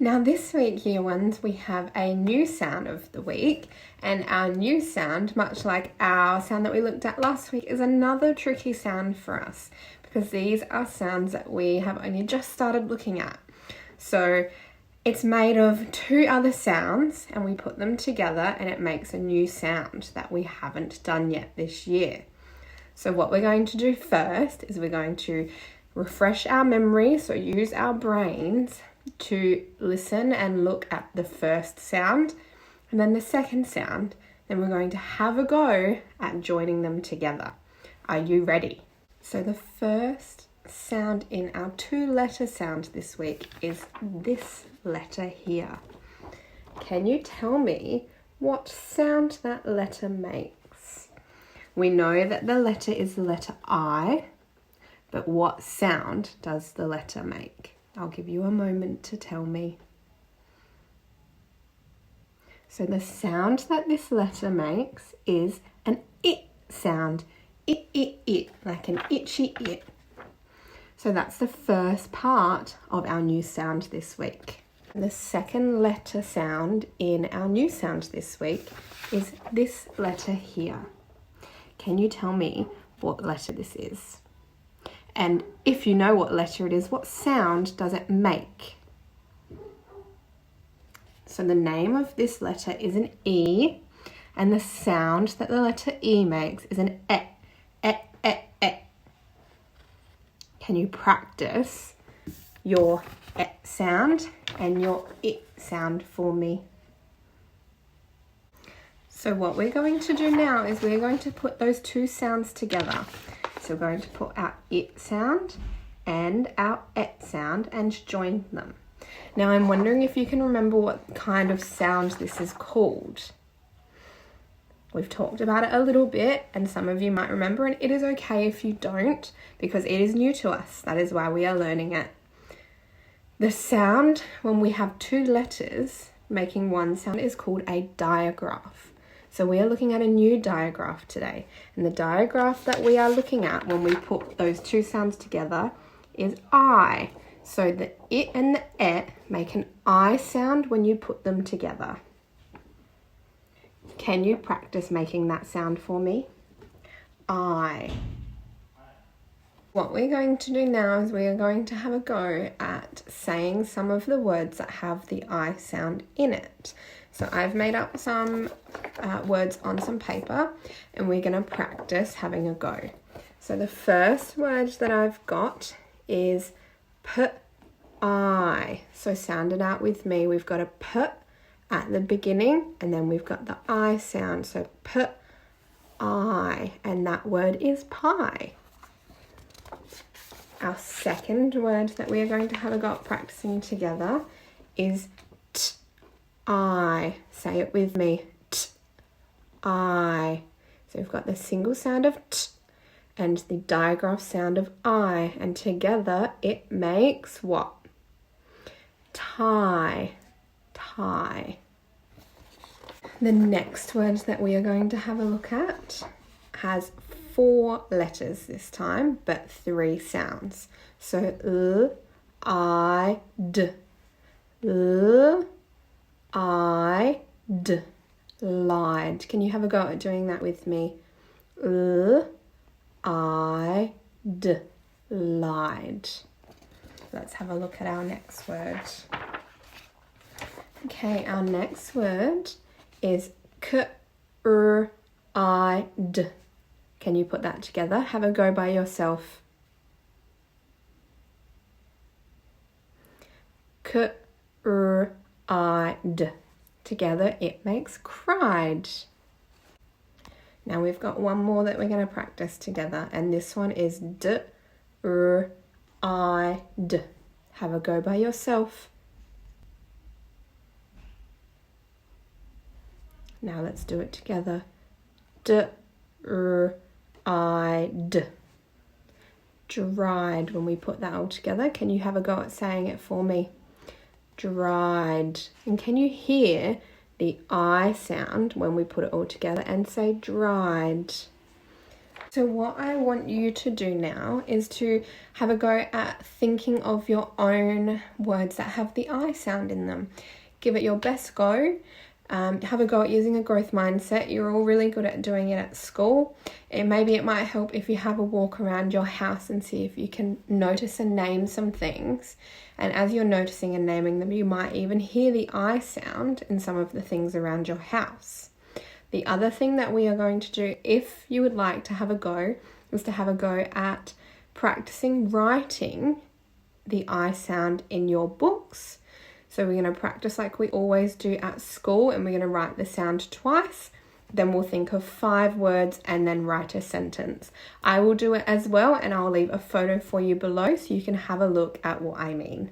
Now this week, year ones, we have a new sound of the week, and our new sound, much like our sound that we looked at last week, is another tricky sound for us because these are sounds that we have only just started looking at. So it's made of two other sounds and we put them together and it makes a new sound that we haven't done yet this year. So what we're going to do first is we're going to refresh our memory, so use our brains to listen and look at the first sound and then the second sound. Then we're going to have a go at joining them together. Are you ready? So the first sound in our two-letter sound this week is this letter here. Can you tell me what sound that letter makes? We know that the letter is the letter I, but what sound does the letter make? I'll give you a moment to tell me. So the sound that this letter makes is an it sound. It, like an itchy it. So that's the first part of our new sound this week. The second letter sound in our new sound this week is this letter here. Can you tell me what letter this is? And if you know what letter it is, what sound does it make? So the name of this letter is an E, and the sound that the letter E makes is an E. Can you practice your E sound and your I sound for me? So what we're going to do now is we're going to put those two sounds together. So we're going to put our it sound and our et sound and join them. Now I'm wondering if you can remember what kind of sound this is called. We've talked about it a little bit and some of you might remember, and it is okay if you don't because it is new to us. That is why we are learning it. The sound when we have two letters making one sound is called a digraph. So we are looking at a new digraph today. And the digraph that we are looking at when we put those two sounds together is I. So the it and the et make an I sound when you put them together. Can you practice making that sound for me? I. What we're going to do now is we are going to have a go at saying some of the words that have the I sound in it. So I've made up some words on some paper and we're going to practice having a go. So the first word that I've got is I. So sound it out with me. We've got a P at the beginning and then we've got the I sound. So I, and that word is pie. Our second word that we are going to have a go at practicing together is I. Say it with me. I. So we've got the single sound of t and the digraph sound of I, and together it makes what? Tie. Tie. The next word that we are going to have a look at has 4 letters this time, but 3 sounds. So L, I, D. L, I, D. Lied. Can you have a go at doing that with me? L, I, D. Lied. Let's have a look at our next word. Okay, our next word is I, D. Can you put that together? Have a go by yourself. I, D. Together it makes cried. Now we've got one more that we're going to practice together, and this one is I, D. Have a go by yourself. Now let's do it together. I, D. Dried. When we put that all together, can you have a go at saying it for me? Dried. And can you hear the I sound when we put it all together and say dried? So what I want you to do now is to have a go at thinking of your own words that have the I sound in them. Give it your best go. Have a go at using a growth mindset. You're all really good at doing it at school. And maybe it might help if you have a walk around your house and see if you can notice and name some things. And as you're noticing and naming them, you might even hear the I sound in some of the things around your house. The other thing that we are going to do, if you would like to have a go, is to have a go at practicing writing the I sound in your books. So we're going to practice like we always do at school, and we're going to write the sound twice. Then we'll think of 5 words and then write a sentence. I will do it as well, and I'll leave a photo for you below so you can have a look at what I mean.